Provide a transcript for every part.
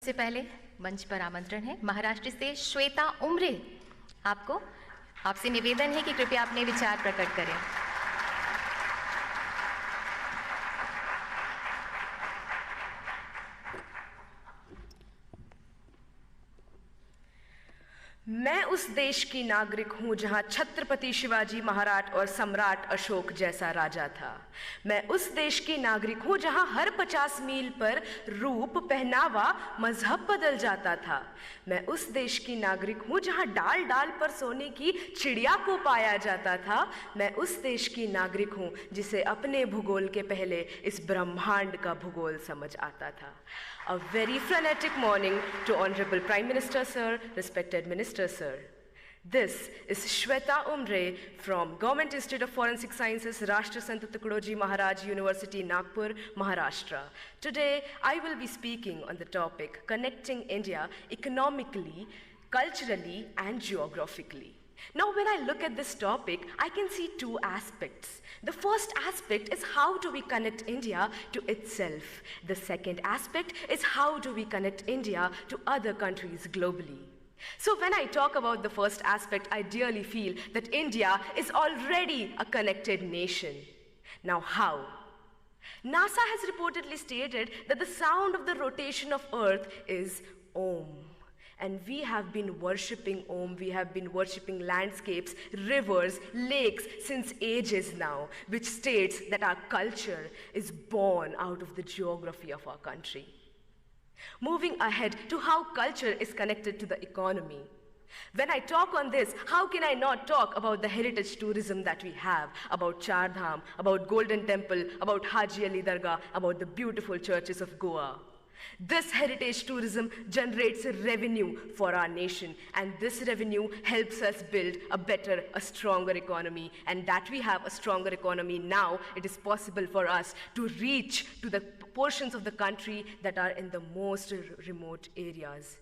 से पहले मंच पर आमंत्रण है महाराष्ट्र से श्वेता उमरे। आपसे निवेदन है कि कृपया अपने विचार प्रकट करें। मैं उस देश की नागरिक हूं जहां छत्रपति शिवाजी महाराज और सम्राट अशोक जैसा राजा था। मैं उस देश की नागरिक हूं जहां हर 50 मील पर रूप, पहनावा, मजहब बदल जाता था। मैं उस देश की नागरिक हूं जहां डाल डाल पर सोने की चिड़िया को पाया जाता था। मैं उस देश की नागरिक हूं जिसे अपने भूगोल के पहले इस ब्रह्मांड का भूगोल समझ आता था। A very frenetic morning to Honorable Prime Minister Sir, respected Minister Sir. This is Shweta Umre from Government Institute of Forensic Sciences, Rashtra Sant Tukadoji Maharaj University, Nagpur, Maharashtra. Today, I will be speaking on the topic connecting India economically, culturally, and geographically. Now, when I look at this topic, I can see two aspects. The first aspect is how do we connect India to itself. The second aspect is how do we connect India to other countries globally. So when I talk about the first aspect, I dearly feel that India is already a connected nation. Now how? NASA has reportedly stated that the sound of the rotation of Earth is Om. And we have been worshipping Om, we have been worshipping landscapes, rivers, lakes since ages now, which states that our culture is born out of the geography of our country. Moving ahead to how culture is connected to the economy. When I talk on this, how can I not talk about the heritage tourism that we have, about Char Dham, about Golden Temple, about Haji Ali Dargah, about the beautiful churches of Goa. This heritage tourism generates revenue for our nation, and this revenue helps us build a better, a stronger economy. And that we have a stronger economy now, it is possible for us to reach to the portions of the country that are in the most remote areas.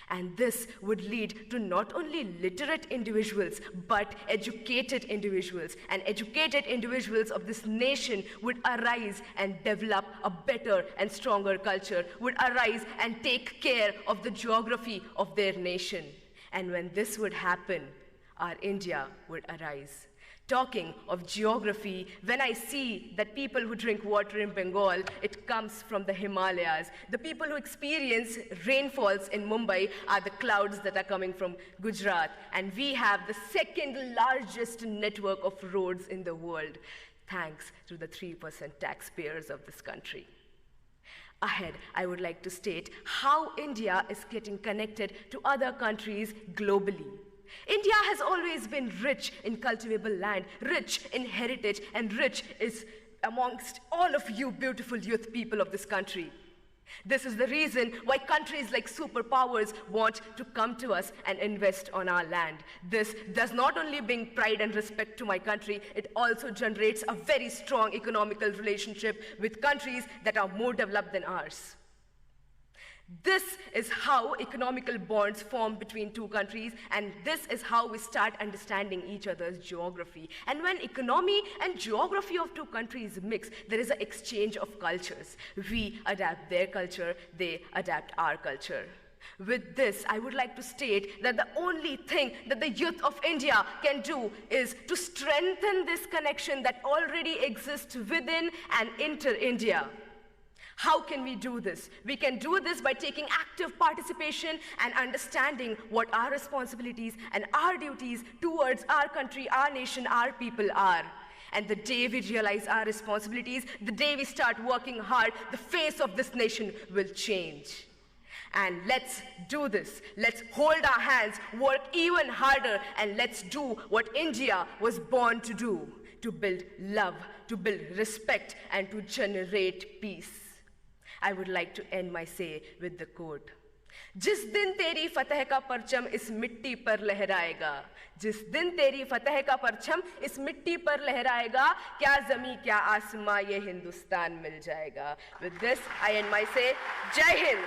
And this would lead to not only literate individuals, but educated individuals. And educated individuals of this nation would arise and develop a better and stronger culture, would arise and take care of the geography of their nation. And when this would happen, our India would arise. Talking of geography, when I see that people who drink water in Bengal, it comes from the Himalayas. The people who experience rainfalls in Mumbai are the clouds that are coming from Gujarat. And we have the second largest network of roads in the world, thanks to the 3% taxpayers of this country. Ahead, I would like to state how India is getting connected to other countries globally. India has always been rich in cultivable land, rich in heritage, and rich is amongst all of you beautiful youth people of this country. This is the reason why countries like superpowers want to come to us and invest on our land. This does not only bring pride and respect to my country, it also generates a very strong economical relationship with countries that are more developed than ours. This is how economical bonds form between two countries, and this is how we start understanding each other's geography. And when economy and geography of two countries mix, there is an exchange of cultures. We adapt their culture, they adapt our culture. With this, I would like to state that the only thing that the youth of India can do is to strengthen this connection that already exists within and inter-India. How can we do this? We can do this by taking active participation and understanding what our responsibilities and our duties towards our country, our nation, our people are. And the day we realize our responsibilities, the day we start working hard, the face of this nation will change. And let's do this. Let's hold our hands, work even harder, and let's do what India was born to do, to build love, to build respect, and to generate peace. I would like to end my say with the quote. जिस दिन तेरी फतह का परचम इस मिट्टी पर लहराएगा, जिस दिन तेरी फतह का परचम इस मिट्टी पर लहराएगा, क्या ज़मीं क्या आसमां ये हिंदुस्तान मिल जाएगा. With this, I end my say. Jai Hind.